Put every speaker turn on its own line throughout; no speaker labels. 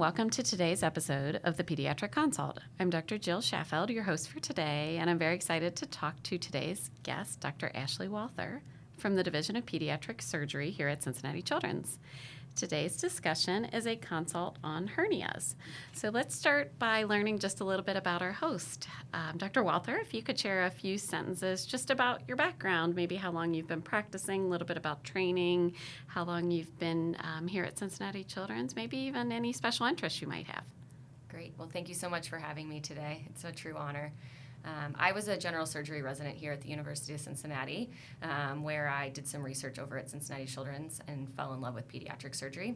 welcome to today's episode of the Pediatric Consult. I'm Dr. Jill Schaffeld, your host for today, and I'm very excited to talk to today's guest, Dr. Ashley Walther from the Division of Pediatric Surgery here at Cincinnati Children's. Today's discussion is a consult on hernias. So let's start by learning just a little bit about our host. Dr. Walther, if you could share a few sentences just about your background, maybe how long you've been practicing, a little bit about training, how long you've been here at Cincinnati Children's, maybe even any special interests you might have.
Great. Well, thank you so much for having me today. It's a true honor. I was a general surgery resident here at the University of Cincinnati, where I did some research over at Cincinnati Children's and fell in love with pediatric surgery.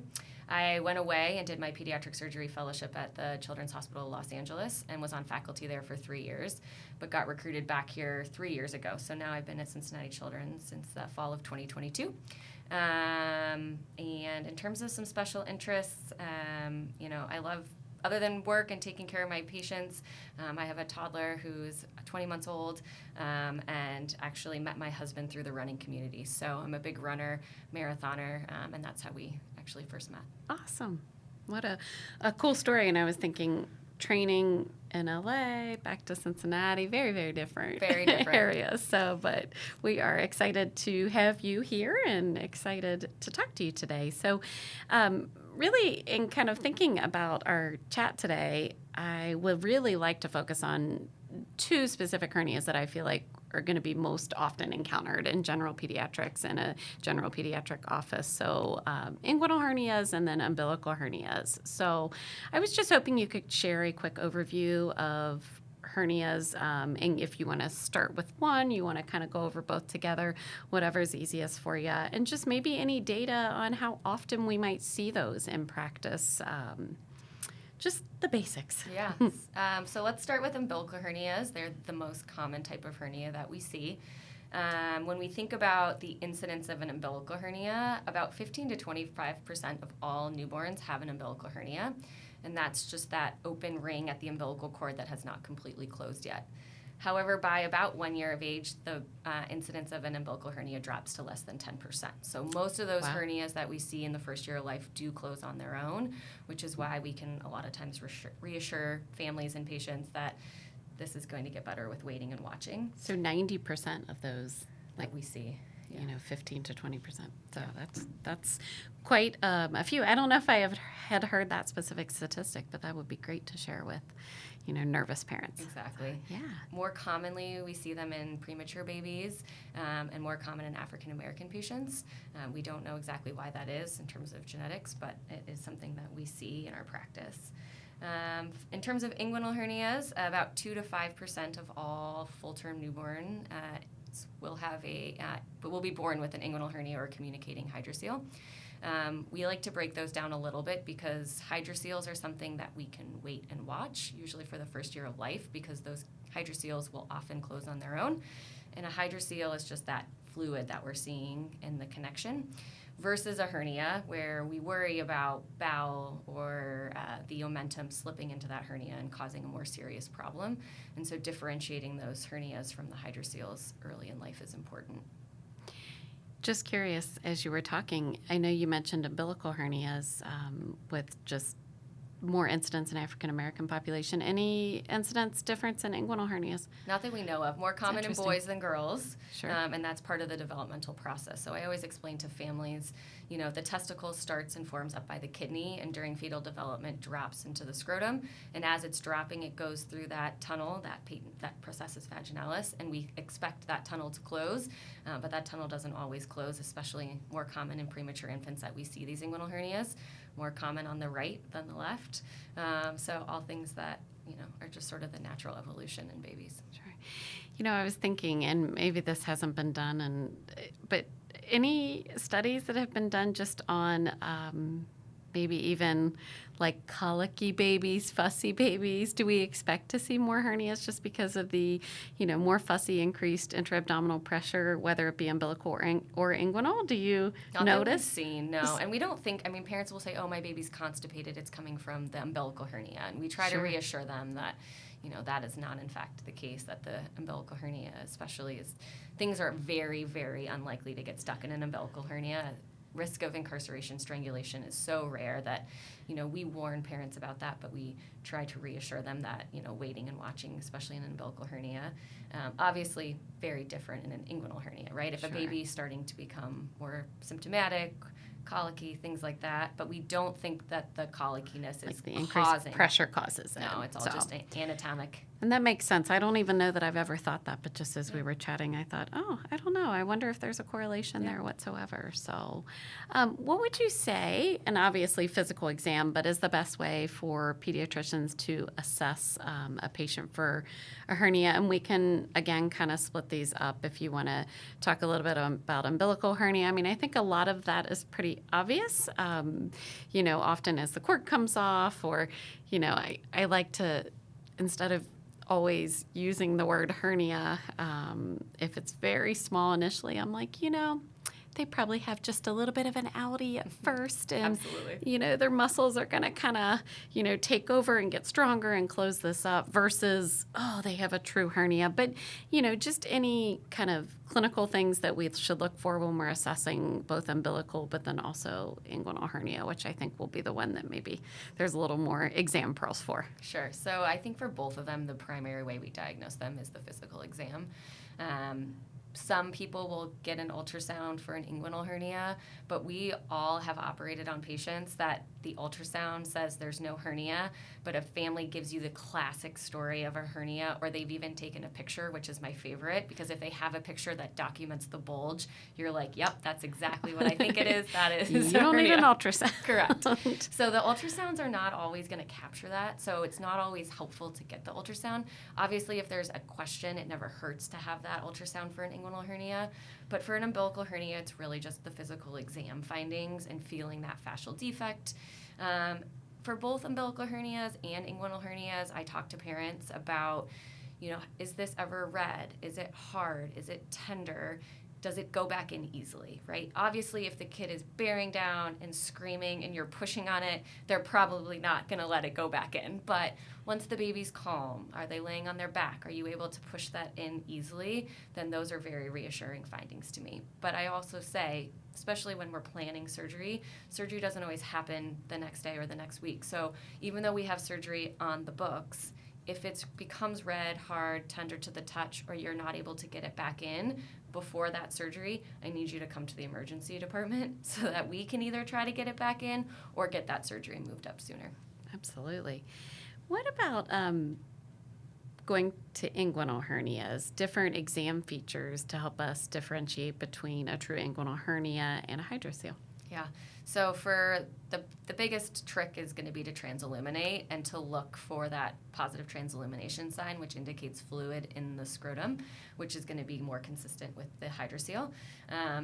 I went away and did my pediatric surgery fellowship at the Children's Hospital of Los Angeles and was on faculty there for 3 years, but got recruited back here 3 years ago. So now I've been at Cincinnati Children's since the fall of 2022. And in terms of some special interests, I love, other than work and taking care of my patients, I have a toddler who's 20 months old and actually met my husband through the running community. So I'm a big runner, marathoner, and that's how we actually first met.
Awesome. What a cool story. And I was thinking training in LA, back to Cincinnati, very, very different, areas. So, but we are excited to have you here and excited to talk to you today. So, really, in kind of thinking about our chat today, I would really like to focus on two specific hernias that I feel like are going to be most often encountered in general pediatrics in a general pediatric office. So inguinal hernias and then umbilical hernias. So I was just hoping you could share a quick overview of hernias, and if you want to start with one, you want to kind of go over both together, whatever's easiest for you, and just maybe any data on how often we might see those in practice. Just the basics.
Yeah. So let's start with umbilical hernias. They're the most common type of hernia that we see. When we think about the incidence of an umbilical hernia, about 15 to 25% of all newborns have an umbilical hernia, and that's just that open ring at the umbilical cord that has not completely closed yet. However, by about 1 year of age, the incidence of an umbilical hernia drops to less than 10%. So most of those hernias that we see in the first year of life do close on their own, which is why we can a lot of times reassure families and patients that this is going to get better with waiting and watching.
So 90% of those
that we see.
15 to 20%. So that's quite a few. I don't know if I had heard that specific statistic, but that would be great to share with, nervous parents.
Exactly.
Yeah.
More commonly, we see them in premature babies and more common in African American patients. We don't know exactly why that is in terms of genetics, but it is something that we see in our practice. In terms of inguinal hernias, about 2 to 5% of all full-term newborn will be born with an inguinal hernia or communicating hydrocele. We like to break those down a little bit because hydroceles are something that we can wait and watch, usually for the first year of life, because those hydroceles will often close on their own. And a hydrocele is just that fluid that we're seeing in the connection, versus a hernia where we worry about bowel or the omentum slipping into that hernia and causing a more serious problem. And so differentiating those hernias from the hydroceles early in life is important.
Just curious, as you were talking, I know you mentioned umbilical hernias with just more incidence in African American population. Any incidence difference in inguinal hernias?
Not that we know of. More common in boys than girls.
Sure.
And that's part of the developmental process. So I always explain to families, the testicle starts and forms up by the kidney, and during fetal development drops into the scrotum. And as it's dropping, it goes through that tunnel, that processus vaginalis, and we expect that tunnel to close, but that tunnel doesn't always close, especially more common in premature infants that we see these inguinal hernias, more common on the right than the left. So all things that, are just sort of the natural evolution in babies.
Sure. I was thinking, and maybe this hasn't been done, but any studies that have been done just on maybe even like colicky babies, fussy babies? Do we expect to see more hernias just because of the, more fussy, increased intra-abdominal pressure, whether it be umbilical or inguinal? Do you
Not
notice?
That we've seen, no. And we don't think, parents will say, oh, my baby's constipated, it's coming from the umbilical hernia. And we try to reassure them that, that is not, in fact, the case, that the umbilical hernia especially things are very, very unlikely to get stuck in an umbilical hernia. risk of incarceration, strangulation is so rare that, we warn parents about that, but we try to reassure them that, waiting and watching, especially in an umbilical hernia, obviously very different in an inguinal hernia, right? If a baby's starting to become more symptomatic, colicky, things like that, but we don't think that the colickiness is
the increased
causing
pressure causes it.
No, it's all just anatomic.
And that makes sense. I don't even know that I've ever thought that, but just as we were chatting, I thought, I don't know. I wonder if there's a correlation there whatsoever. So what would you say, and obviously physical exam, but is the best way for pediatricians to assess a patient for a hernia? And we can, again, kind of split these up if you want to talk a little bit about umbilical hernia. I mean, I think a lot of that is pretty obvious, often as the cord comes off, or, I like to, instead of always using the word hernia, if it's very small initially, I'm like, they probably have just a little bit of an outie at first, and
Absolutely.
Their muscles are going to kind of take over and get stronger and close this up, versus they have a true hernia. But just any kind of clinical things that we should look for when we're assessing both umbilical but then also inguinal hernia, which I think will be the one that maybe there's a little more exam pearls for.
Sure. So I think for both of them, the primary way we diagnose them is the physical exam. Some people will get an ultrasound for an inguinal hernia, but we all have operated on patients that the ultrasound says there's no hernia, but a family gives you the classic story of a hernia, or they've even taken a picture, which is my favorite, because if they have a picture that documents the bulge, you're like, yep, that's exactly what I think it is. That is
You don't need an ultrasound.
Correct. So the ultrasounds are not always going to capture that, so it's not always helpful to get the ultrasound. Obviously, if there's a question, it never hurts to have that ultrasound for an inguinal hernia, but for an umbilical hernia, it's really just the physical exam findings and feeling that fascial defect. For both umbilical hernias and inguinal hernias, I talk to parents about, is this ever red? Is it hard? Is it tender? Does it go back in easily, right? Obviously, if the kid is bearing down and screaming and you're pushing on it, they're probably not going to let it go back in. But once the baby's calm, are they laying on their back? Are you able to push that in easily? Then those are very reassuring findings to me. But I also say, especially when we're planning surgery doesn't always happen the next day or the next week. So even though we have surgery on the books, if it becomes red, hard, tender to the touch, or you're not able to get it back in before that surgery, I need you to come to the emergency department so that we can either try to get it back in or get that surgery moved up sooner.
Absolutely. What about going to inguinal hernias, different exam features to help us differentiate between a true inguinal hernia and a hydrocele?
Yeah. So for the biggest trick is going to be to transilluminate and to look for that positive transillumination sign, which indicates fluid in the scrotum, which is going to be more consistent with the hydrocele,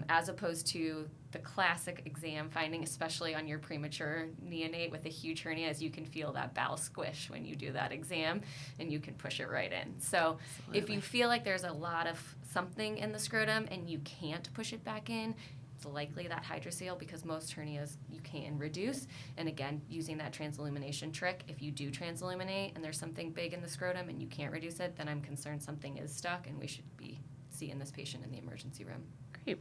as opposed to the classic exam finding, especially on your premature neonate with a huge hernia, is you can feel that bowel squish when you do that exam, and you can push it right in. So If you feel like there's a lot of something in the scrotum and you can't push it back in, likely that hydrocele, because most hernias you can reduce. And again, using that transillumination trick, if you do transilluminate and there's something big in the scrotum and you can't reduce it, then I'm concerned something is stuck and we should be seeing this patient in the emergency room.
Great.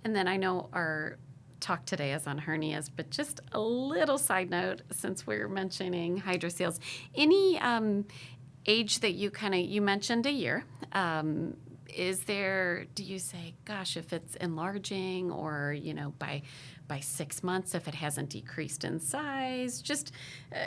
And then I know our talk today is on hernias, but just a little side note, since we're mentioning hydroceles, any age that you mentioned a year, do you say, gosh, if it's enlarging, or, by 6 months, if it hasn't decreased in size, just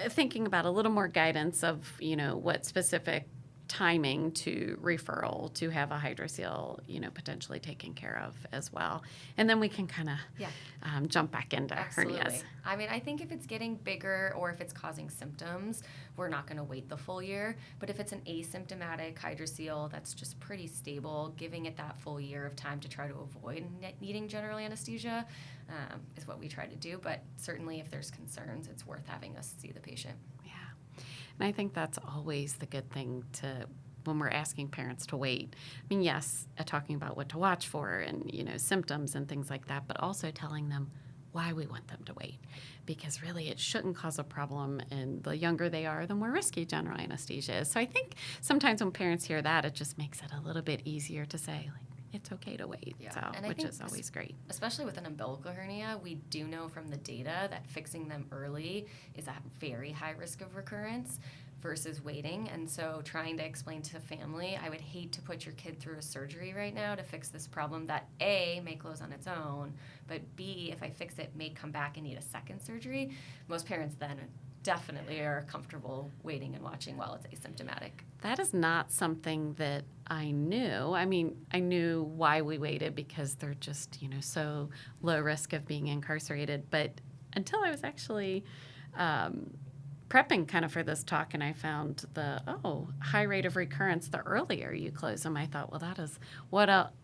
thinking about a little more guidance of, what specific timing to referral to have a hydrocele, potentially taken care of as well. And then we can kind of jump back into hernias.
I mean, I think if it's getting bigger or if it's causing symptoms, we're not going to wait the full year. But if it's an asymptomatic hydrocele that's just pretty stable, giving it that full year of time to try to avoid needing general anesthesia is what we try to do. But certainly if there's concerns, it's worth having us see the patient.
And I think that's always the good thing when we're asking parents to wait. I mean, yes, talking about what to watch for and, symptoms and things like that, but also telling them why we want them to wait. Because really it shouldn't cause a problem, and the younger they are, the more risky general anesthesia is. So I think sometimes when parents hear that, it just makes it a little bit easier to say, it's okay to wait,
Yeah.
so,
And I
which
think
is always great.
Especially with an umbilical hernia, we do know from the data that fixing them early is at very high risk of recurrence versus waiting. And so trying to explain to the family, I would hate to put your kid through a surgery right now to fix this problem that A, may close on its own, but B, if I fix it, may come back and need a second surgery. Most parents then definitely are comfortable waiting and watching while it's asymptomatic.
That is not something that I knew. I mean, I knew why we waited because they're just, so low risk of being incarcerated. But until I was actually prepping kind of for this talk and I found the, high rate of recurrence the earlier you close them, I thought, well, that is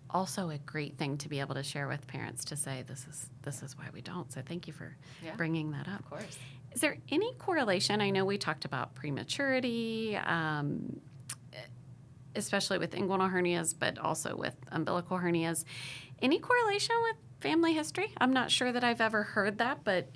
also a great thing to be able to share with parents to say, this is why we don't. So thank you for bringing that up.
Of course.
Is there any correlation? I know we talked about prematurity, especially with inguinal hernias, but also with umbilical hernias. Any correlation with family history? I'm not sure that I've ever heard that, but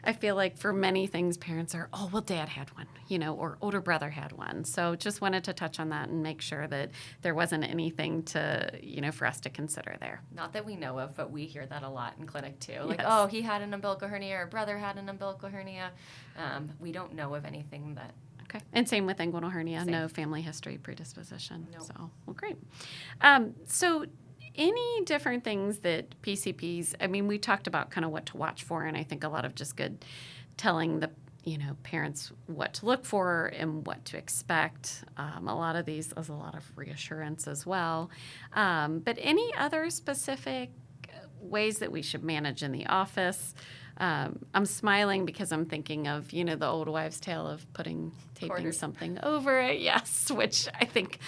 I feel like for many things, parents are, dad had one, or older brother had one. So just wanted to touch on that and make sure that there wasn't anything to, for us to consider there.
Not that we know of, but we hear that a lot in clinic too. Like,
Yes.
he had an umbilical hernia, or brother had an umbilical hernia. We don't know of anything that.
Okay. And same with inguinal hernia,
Same.
no family history predisposition.
Nope.
So, well, great. So any different things that PCPs, I mean, we talked about kind of what to watch for, and I think a lot of just good telling the parents what to look for and what to expect. A lot of these, there's a lot of reassurance as well. But any other specific ways that we should manage in the office? I'm smiling because I'm thinking of, the old wives' tale of taping
Quarters.
something over it. Yes, which I think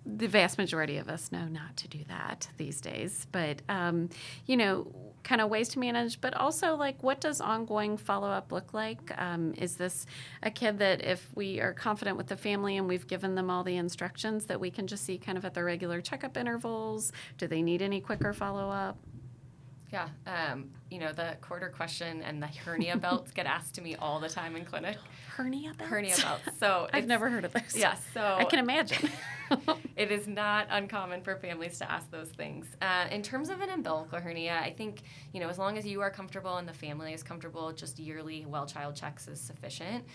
the vast majority of us know not to do that these days. But, kind of ways to manage, but also like what does ongoing follow-up look like? Is this a kid that if we are confident with the family and we've given them all the instructions that we can just see kind of at their regular checkup intervals? Do they need any quicker follow-up?
Yeah. The quarter question and the hernia belts get asked to me all the time in clinic.
Hernia belts?
Hernia belts. So
I've never heard of this.
Yeah, so
I can imagine.
It is not uncommon for families to ask those things. In terms of an umbilical hernia, I think, as long as you are comfortable and the family is comfortable, just yearly well-child checks is sufficient.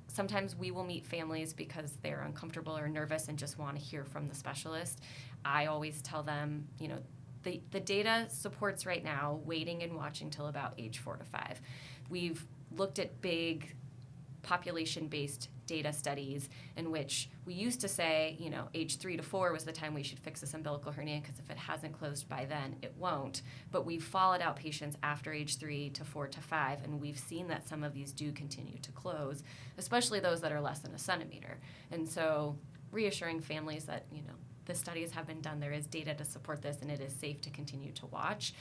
Sometimes we will meet families because they're uncomfortable or nervous and just want to hear from the specialist. I always tell them, the data supports right now waiting and watching till about age 4 to 5. We've looked at big population-based data studies in which we used to say, age 3 to 4 was the time we should fix this umbilical hernia because if it hasn't closed by then, it won't. But we've followed out patients after age 3 to 4 to 5, and we've seen that some of these do continue to close, especially those that are less than a centimeter. And so reassuring families that, the studies have been done, there is data to support this, and it is safe to continue to watch.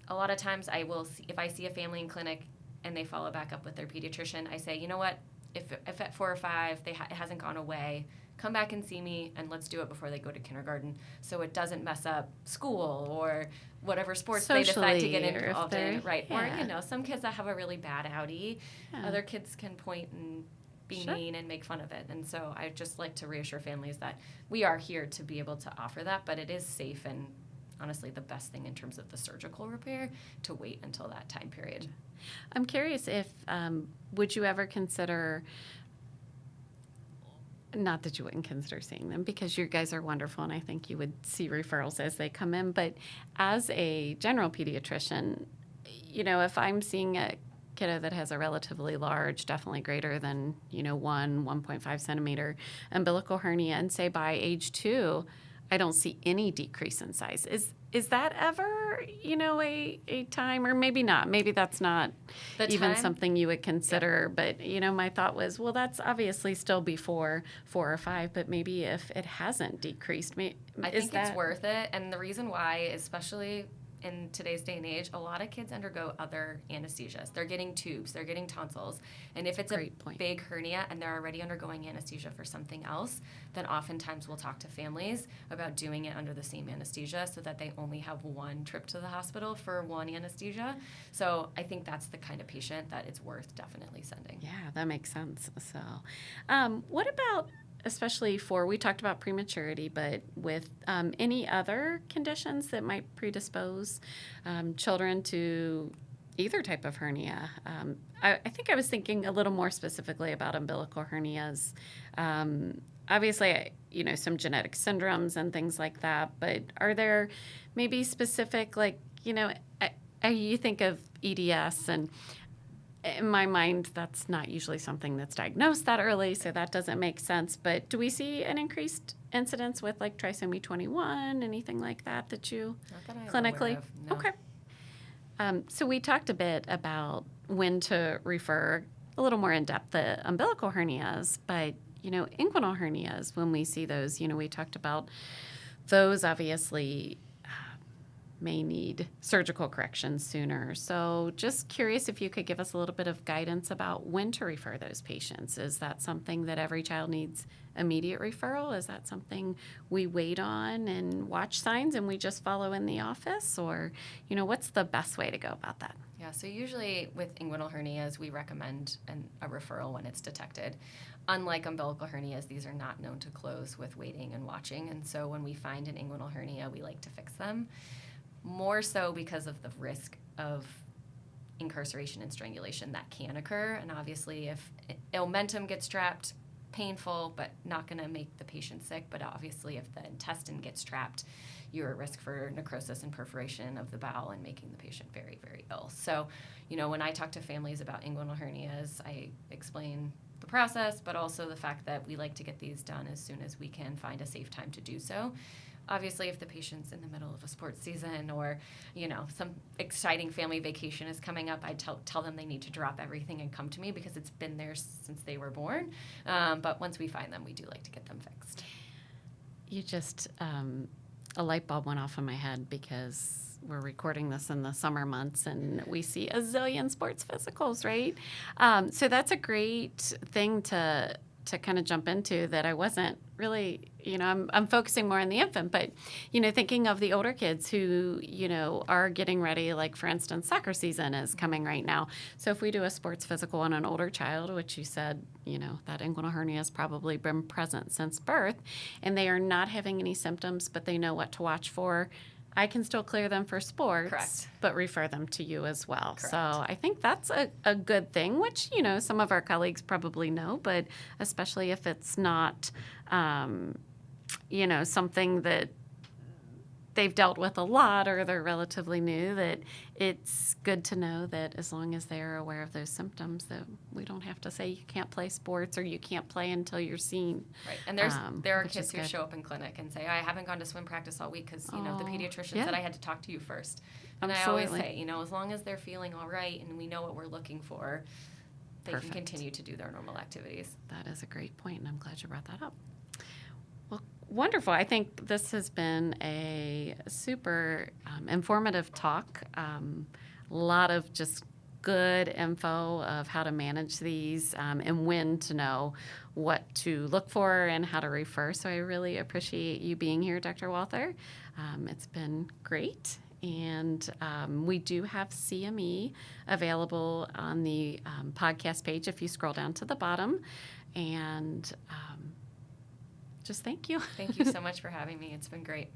A lot of times I will see, if I see a family in clinic and they follow back up with their pediatrician, I say, you know what, if at 4 or 5 it hasn't gone away, come back and see me and let's do it before they go to kindergarten so it doesn't mess up school or whatever sports they decide to get involved in. Right.
Yeah.
Or, some kids that have a really bad outie, other kids can point and be mean and make fun of it. And so I just like to reassure families that we are here to be able to offer that, but it is safe and honestly the best thing in terms of the surgical repair to wait until that time period.
I'm curious if, would you ever consider, not that you wouldn't consider seeing them because you guys are wonderful and I think you would see referrals as they come in, but as a general pediatrician, if I'm seeing a kiddo that has a relatively large, definitely greater than, 1.5 centimeter umbilical hernia, and say by age 2, I don't see any decrease in size. Is that ever, a time, or maybe not? Maybe that's not even something you would consider. Yeah. But, my thought was, well, that's obviously still before 4 or 5, but maybe if it hasn't decreased,
I think it's worth it. And the reason why, especially in today's day and age, a lot of kids undergo other anesthesias. They're getting tubes, they're getting tonsils. And if it's big hernia and they're already undergoing anesthesia for something else, then oftentimes we'll talk to families about doing it under the same anesthesia so that they only have one trip to the hospital for one anesthesia. So I think that's the kind of patient that it's worth definitely sending.
Yeah, that makes sense. So what about especially we talked about prematurity, but with any other conditions that might predispose children to either type of hernia. I think I was thinking a little more specifically about umbilical hernias. Obviously, some genetic syndromes and things like that, but are there maybe specific, you think of EDS, and in my mind, that's not usually something that's diagnosed that early, so that doesn't make sense. But do we see an increased incidence with trisomy 21, anything like that you
Not that I'm
clinically?
aware of, no.
Okay. So we talked a bit about when to refer a little more in depth the umbilical hernias, but inguinal hernias, when we see those, we talked about those obviously may need surgical correction sooner. So just curious if you could give us a little bit of guidance about when to refer those patients. Is that something that every child needs immediate referral? Is that something we wait on and watch signs and we just follow in the office? Or, what's the best way to go about that?
Yeah, so usually with inguinal hernias, we recommend a referral when it's detected. Unlike umbilical hernias, these are not known to close with waiting and watching. And so when we find an inguinal hernia, we like to fix them. More so because of the risk of incarceration and strangulation that can occur. And obviously, if omentum gets trapped, painful, but not going to make the patient sick. But obviously, if the intestine gets trapped, you're at risk for necrosis and perforation of the bowel and making the patient very, very ill. So, when I talk to families about inguinal hernias, I explain the process, but also the fact that we like to get these done as soon as we can find a safe time to do so. Obviously, if the patient's in the middle of a sports season or, some exciting family vacation is coming up, I tell them they need to drop everything and come to me because it's been there since they were born. But once we find them, we do like to get them fixed.
You just, a light bulb went off in my head because we're recording this in the summer months and we see a zillion sports physicals, right? So that's a great thing to kind of jump into that I wasn't really, I'm focusing more on the infant, but, thinking of the older kids who, are getting ready, like for instance, soccer season is coming right now. So if we do a sports physical on an older child, which you said, that inguinal hernia has probably been present since birth, and they are not having any symptoms, but they know what to watch for, I can still clear them for sports,
Correct.
but refer them to you as well.
Correct.
So I think that's a good thing, which, some of our colleagues probably know, but especially if it's not, something that they've dealt with a lot or they're relatively new, that it's good to know that as long as they're aware of those symptoms, that we don't have to say you can't play sports or you can't play until you're seen.
Right, and there are kids who show up in clinic and say, I haven't gone to swim practice all week because, the pediatrician said I had to talk to you first. And
Absolutely.
I always say, as long as they're feeling all right and we know what we're looking for, they
Perfect.
can continue to do their normal activities.
That is a great point, and I'm glad you brought that up. Well, wonderful. I think this has been a super informative talk. A lot of just good info of how to manage these and when to know what to look for and how to refer. So I really appreciate you being here, Dr. Walther. It's been great. And we do have CME available on the podcast page if you scroll down to the bottom. And just thank you.
Thank you so much for having me. It's been great.